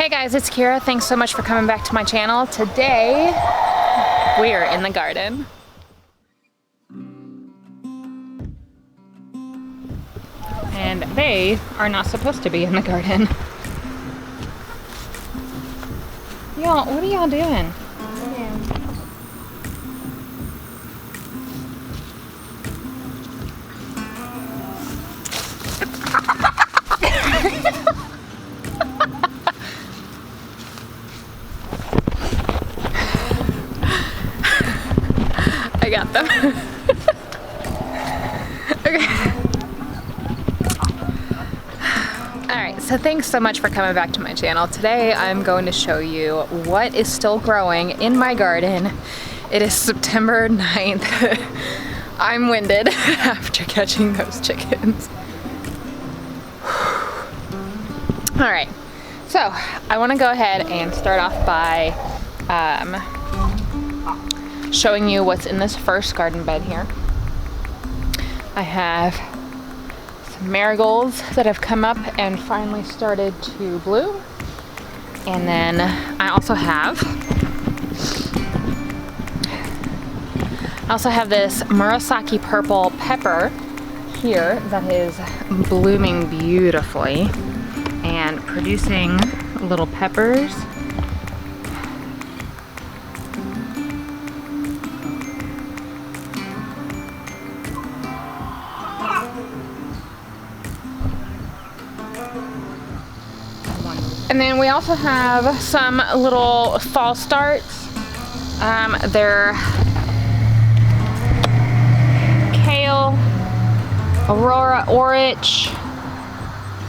Hey guys, it's Kira. Thanks so much for coming back to my channel. Today, we are in the garden. And they are not supposed to be in the garden. Y'all, what are y'all doing? I got them. Okay. Alright, so thanks so much for coming back to my channel. Today I'm going to show you what is still growing in my garden. It is September 9th. I'm winded after catching those chickens. Alright, so I want to go ahead and start off by showing you what's in this first garden bed here. I have some marigolds that have come up and finally started to bloom. And then I also have this Murasaki purple pepper here that is blooming beautifully and producing little peppers. And then we also have some little fall starts. They're kale, aurora orich,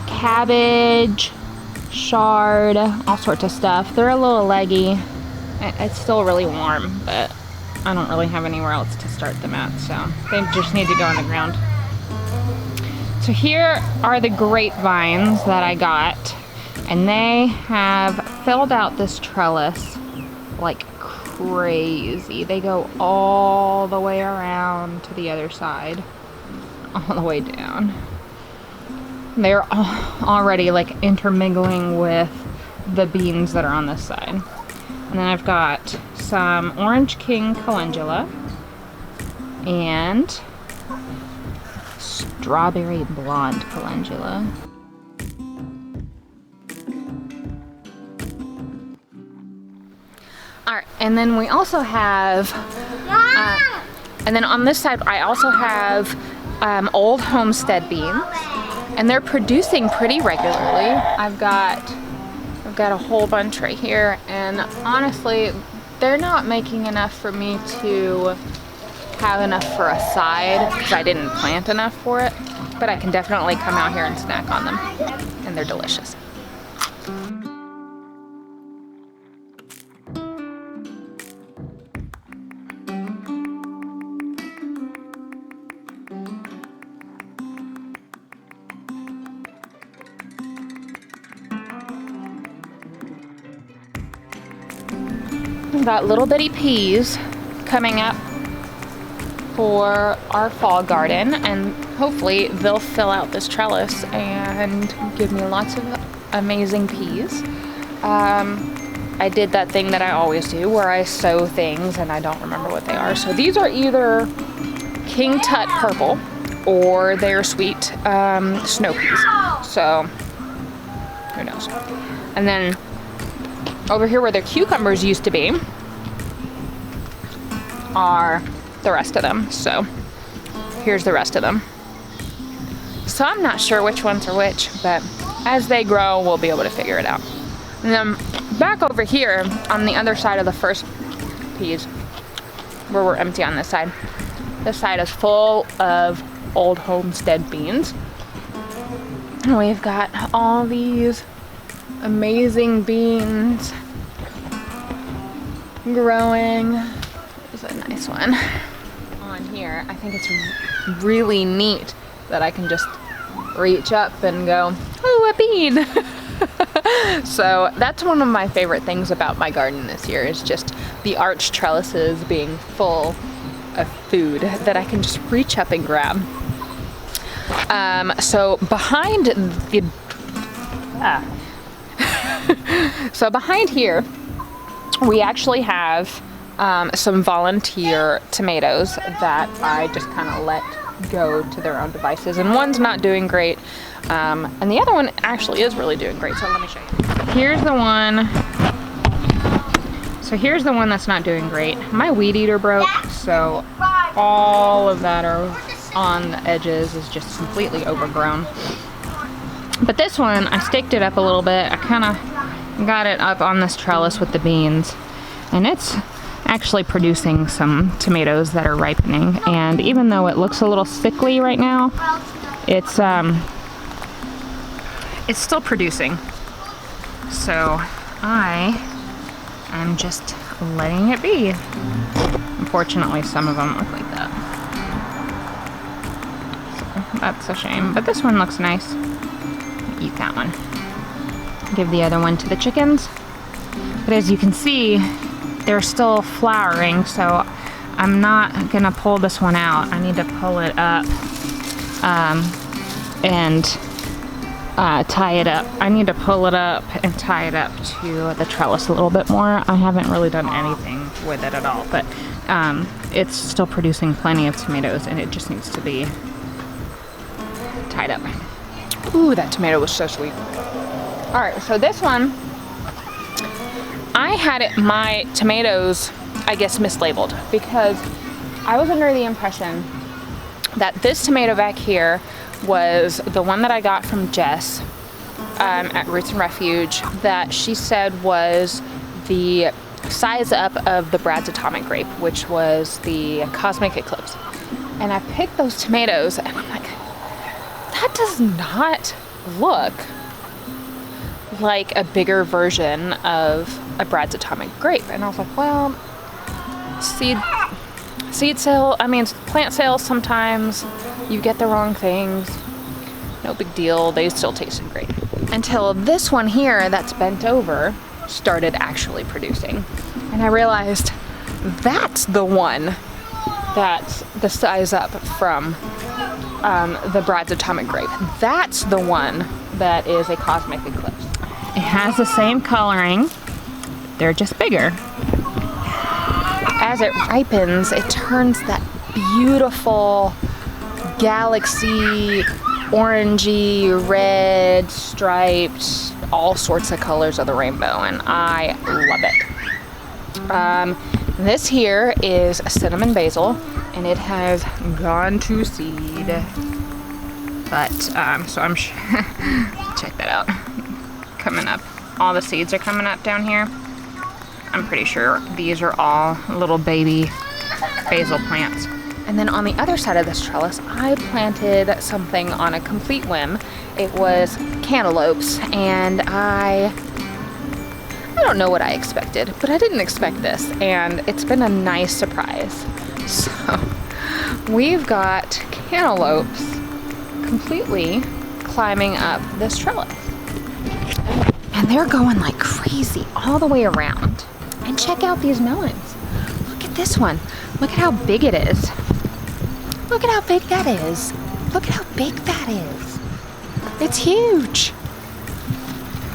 cabbage, chard, all sorts of stuff. They're a little leggy. It's still really warm, but I don't really have anywhere else to start them at, so they just need to go on the ground. So here are the grapevines that I got. And they have filled out this trellis like crazy. They go all the way around to the other side, all the way down. They're already like intermingling with the beans that are on this side. And then I've got some Orange King calendula and strawberry blonde calendula. Alright, and then we also have, and then on this side I also have old Homestead beans, and they're producing pretty regularly. I've got a whole bunch right here, and honestly, they're not making enough for me to have enough for a side, because I didn't plant enough for it, but I can definitely come out here and snack on them, and they're delicious. We've got little bitty peas coming up for our fall garden, and hopefully they'll fill out this trellis and give me lots of amazing peas. I did that thing that I always do where I sow things and I don't remember what they are. So these are either King Tut purple or they're sweet snow peas. So who knows? And then over here where their cucumbers used to be are the rest of them. So here's the rest of them. So I'm not sure which ones are which, but as they grow, we'll be able to figure it out. And then back over here on the other side of the first peas, where we're empty on this side is full of old Homestead beans. And we've got all these amazing beans growing. There's a nice one on here. I think it's really neat that I can just reach up and go, oh, a bean. So that's one of my favorite things about my garden this year, is just the arched trellises being full of food that I can just reach up and grab. So behind the So behind here, we actually have some volunteer tomatoes that I just kind of let go to their own devices. And one's not doing great, and the other one actually is really doing great. So let me show you. Here's the one. So here's the one that's not doing great. My weed eater broke, so all of that are on the edges is just completely overgrown. But this one, I staked it up a little bit. I kind of got it up on this trellis with the beans, and it's actually producing some tomatoes that are ripening. And even though it looks a little sickly right now, it's still producing. So I'm just letting it be. Unfortunately, some of them look like that. So that's a shame, but this one looks nice. Eat that one. Give the other one to the chickens. But as you can see, they're still flowering, so I'm not gonna pull this one out. I need to pull it up and tie it up. I need to pull it up and tie it up to the trellis a little bit more. I haven't really done anything with it at all, but it's still producing plenty of tomatoes, and it just needs to be tied up. Ooh, that tomato was so sweet. All right, so this one, I had my tomatoes, I guess, mislabeled, because I was under the impression that this tomato back here was the one that I got from Jess at Roots and Refuge, that she said was the size up of the Brad's Atomic Grape, which was the Cosmic Eclipse. And I picked those tomatoes, and I'm like, that does not look like a bigger version of a Brad's Atomic Grape. And I was like, well, seed sale, I mean, plant sales, sometimes you get the wrong things. No big deal, they still tasted great. Until this one here that's bent over started actually producing. And I realized that's the one that's the size up from the Brad's Atomic Grape. That's the one that is a Cosmic Eclipse. It has the same coloring, they're just bigger. As it ripens, it turns that beautiful galaxy, orangey, red, striped, all sorts of colors of the rainbow, and I love it. This here is a cinnamon basil, and it has gone to seed. But, so I'm check that out. Coming up. All the seeds are coming up down here. I'm pretty sure these are all little baby basil plants. And then on the other side of this trellis, I planted something on a complete whim. It was cantaloupes, and I don't know what I expected, but I didn't expect this, and it's been a nice surprise. So we've got cantaloupes completely climbing up this trellis. And they're going like crazy all the way around. And check out these melons. Look at this one. Look at how big it is. Look at how big that is. Look at how big that is. It's huge.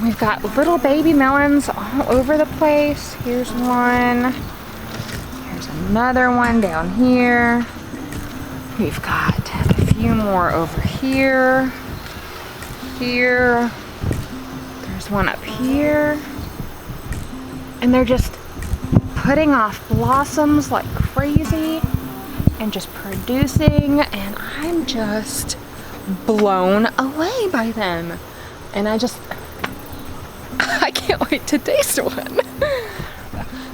We've got little baby melons all over the place. Here's one. Here's another one down here. We've got a few more over here. Here. There's one up here. And they're just putting off blossoms like crazy and just producing, and I'm just blown away by them. And I can't wait to taste one.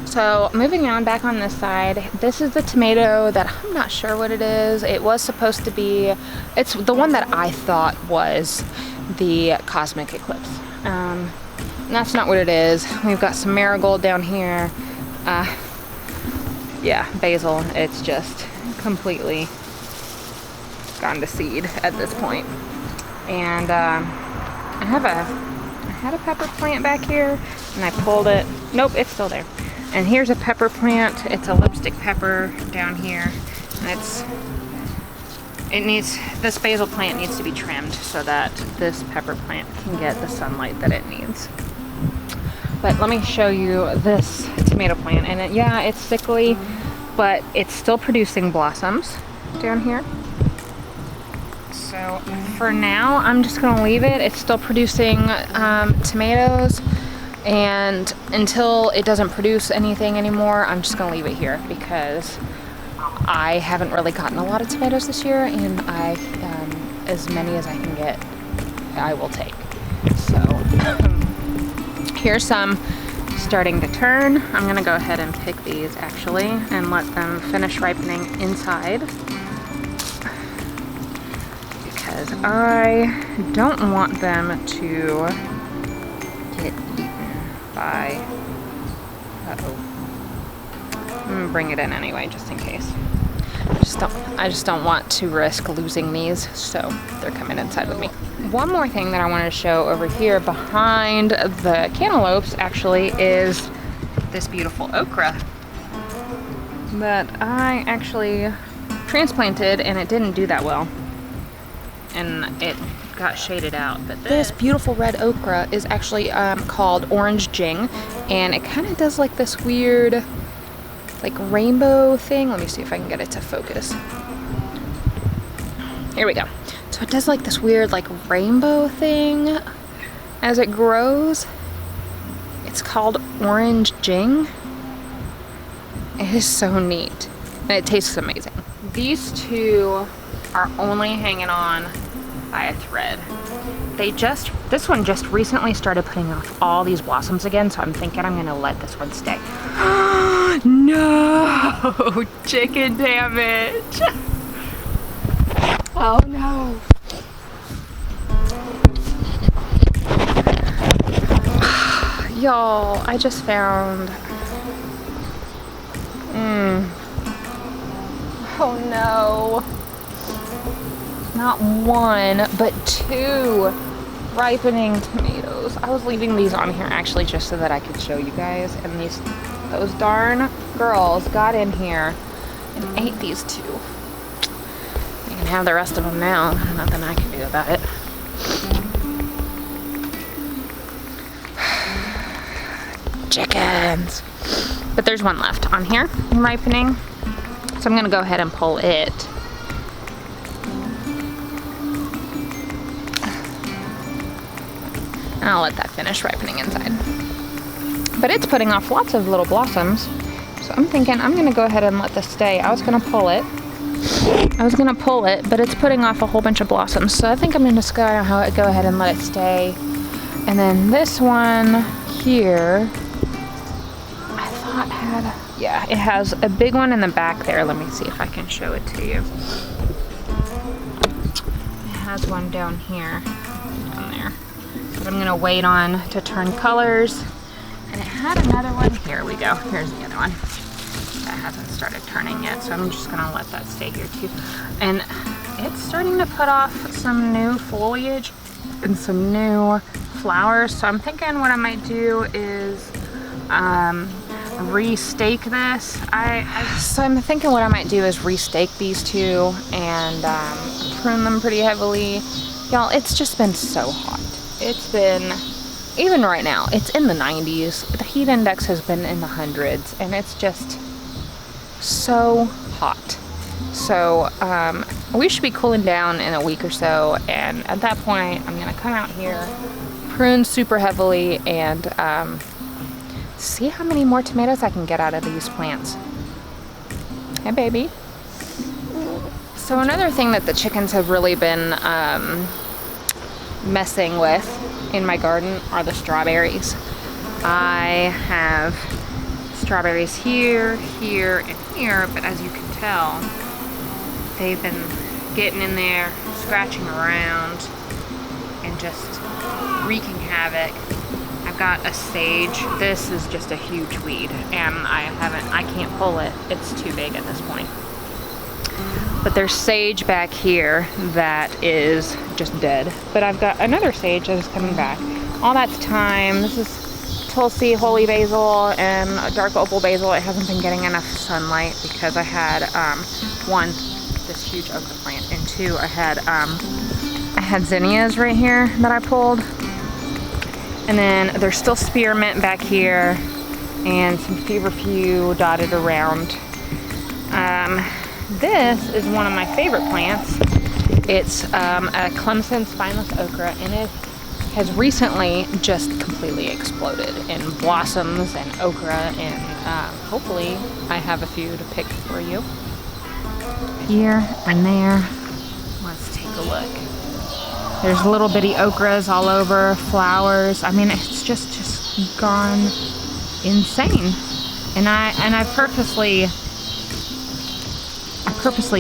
So moving on back on this side, this is the tomato that I'm not sure what it is. It was supposed to be, it's the one that I thought was the Cosmic Eclipse. And that's not what it is. We've got some marigold down here. Yeah, basil, it's just completely gone to seed at this point. And I had a pepper plant back here, and I pulled it. Nope, it's still there. And here's a pepper plant. It's a lipstick pepper down here. And this basil plant needs to be trimmed so that this pepper plant can get the sunlight that it needs. But let me show you this tomato plant. And yeah, it's sickly, but it's still producing blossoms down here. So for now, I'm just gonna leave it. It's still producing tomatoes, and until it doesn't produce anything anymore, I'm just gonna leave it here because I haven't really gotten a lot of tomatoes this year, and as many as I can get, I will take. So here's some starting to turn. I'm gonna go ahead and pick these actually and let them finish ripening inside because I don't want them to get eaten by, I'm gonna bring it in anyway just in case. I just don't want to risk losing these, so they're coming inside with me. One more thing that I wanted to show over here behind the cantaloupes actually is this beautiful okra that I actually transplanted, and it didn't do that well and it got shaded out. But this beautiful red okra is actually called orange jing, and it kind of does like this weird like rainbow thing. Let me see if I can get it to focus. Here we go. So it does like this weird like rainbow thing as it grows. It's called orange jing. It is so neat and it tastes amazing. These two are only hanging on by a thread. This one just recently started putting off all these blossoms again, so I'm thinking I'm gonna let this one stay. No! Chicken damage! Oh no! Y'all, I just found... Oh no! Not one, but two ripening tomatoes. I was leaving these on here actually just so that I could show you guys, and those darn girls got in here and ate these two. You can have the rest of them now. Nothing I can do about it. Chickens. But there's one left on here ripening, so I'm gonna go ahead and pull it. And I'll let that finish ripening inside. But it's putting off lots of little blossoms, so I'm thinking I'm gonna go ahead and let this stay. I was gonna pull it, but it's putting off a whole bunch of blossoms, so I think I'm just gonna go ahead and let it stay. And then this one here, I thought had, yeah, it has a big one in the back there. Let me see if I can show it to you. It has one down here, down there. But I'm gonna wait on to turn colors. And it had another one. Here we go. Here's the other one. That hasn't started turning yet, so I'm just gonna let that stay here too. And it's starting to put off some new foliage and some new flowers. So I'm thinking what I might do is restake this. So I'm thinking what I might do is restake these two and prune them pretty heavily. Y'all, it's just been so hot. It's been, even right now, it's in the 90s. The heat index has been in the hundreds, and it's just so hot. So we should be cooling down in a week or so, and at that point, I'm gonna come out here, prune super heavily, and see how many more tomatoes I can get out of these plants. Hey, baby. So another thing that the chickens have really been messing with in my garden are the strawberries. I have strawberries here, here, and here, but as you can tell, they've been getting in there, scratching around, and just wreaking havoc. I've got a sage. This is just a huge weed, and I can't pull it. It's too big at this point. But there's sage back here that is just dead. But I've got another sage that is coming back. All that's thyme. This is Tulsi, holy basil, and dark opal basil. It hasn't been getting enough sunlight because I had one, this huge okra plant, and two, I had zinnias right here that I pulled. And then there's still spearmint back here and some feverfew dotted around. This is one of my favorite plants. It's a Clemson spineless okra, and it has recently just completely exploded in blossoms and okra, and hopefully I have a few to pick for you. Here and there. Let's take a look. There's little bitty okras all over, flowers. I mean, it's just gone insane. And I purposely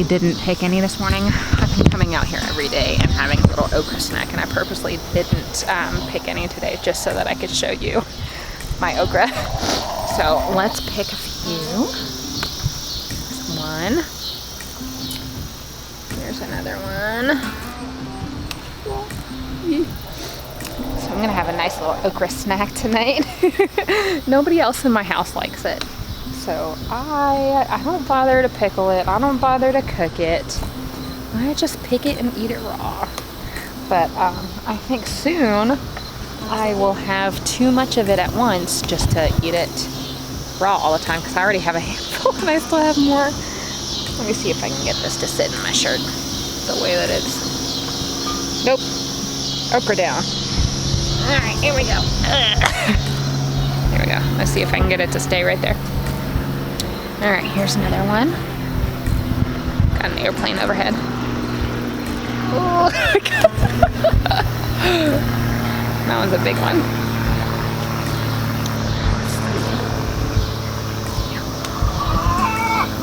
didn't pick any this morning. I've been coming out here every day and having a little okra snack, and I purposely didn't pick any today just so that I could show you my okra. So let's pick a few. There's one. There's another one. So I'm gonna have a nice little okra snack tonight. Nobody else in my house likes it. So I don't bother to pickle it. I don't bother to cook it. I just pick it and eat it raw. But I think soon I will have too much of it at once just to eat it raw all the time, because I already have a handful and I still have more. Let me see if I can get this to sit in my shirt the way that it's. Nope. Okra down. All right, here we go. Here we go. Let's see if I can get it to stay right there. All right, here's another one. Got an airplane overhead. Oh, that one's a big one.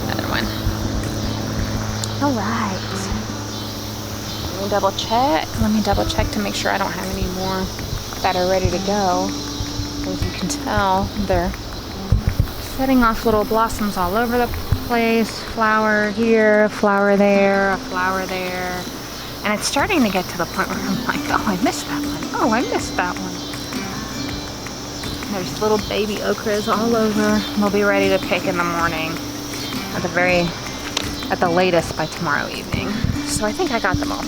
Another one. All right. Let me double check to make sure I don't have any more that are ready to go. As you can tell, they're setting off little blossoms all over the place. Flower here, a flower there, a flower there. And it's starting to get to the point where I'm like, oh, I missed that one. Oh, I missed that one. There's little baby okras all over. They'll be ready to pick in the morning at the latest by tomorrow evening. So I think I got them all.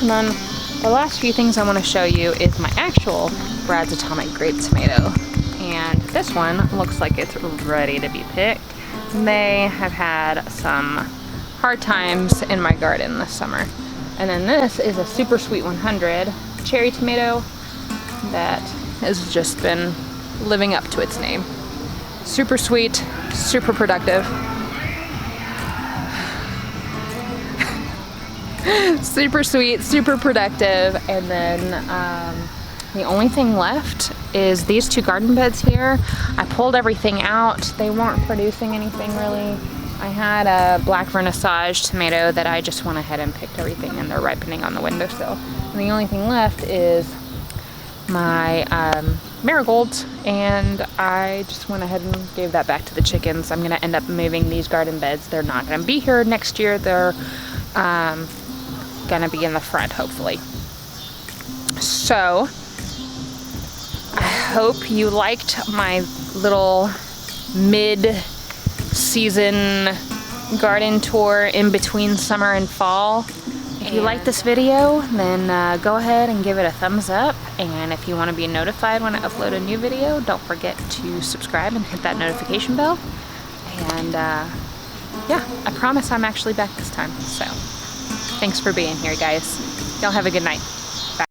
And then the last few things I want to show you is my actual Brad's Atomic grape tomato. And this one looks like it's ready to be picked. They have had some hard times in my garden this summer. And then this is a Super Sweet 100 cherry tomato that has just been living up to its name. Super sweet, super productive. Super sweet, super productive. And then the only thing left is these two garden beds here. I pulled everything out. They weren't producing anything really. I had a black vernissage tomato that I just went ahead and picked everything, and they're ripening on the windowsill. And the only thing left is my marigolds, and I just went ahead and gave that back to the chickens. I'm gonna end up moving these garden beds. They're not gonna be here next year. They're gonna be in the front, hopefully. So I hope you liked my little mid-season garden tour in between summer and fall. If you like this video, then go ahead and give it a thumbs up. And if you want to be notified when I upload a new video, don't forget to subscribe and hit that notification bell. And yeah, I promise I'm actually back this time. So thanks for being here, guys. Y'all have a good night.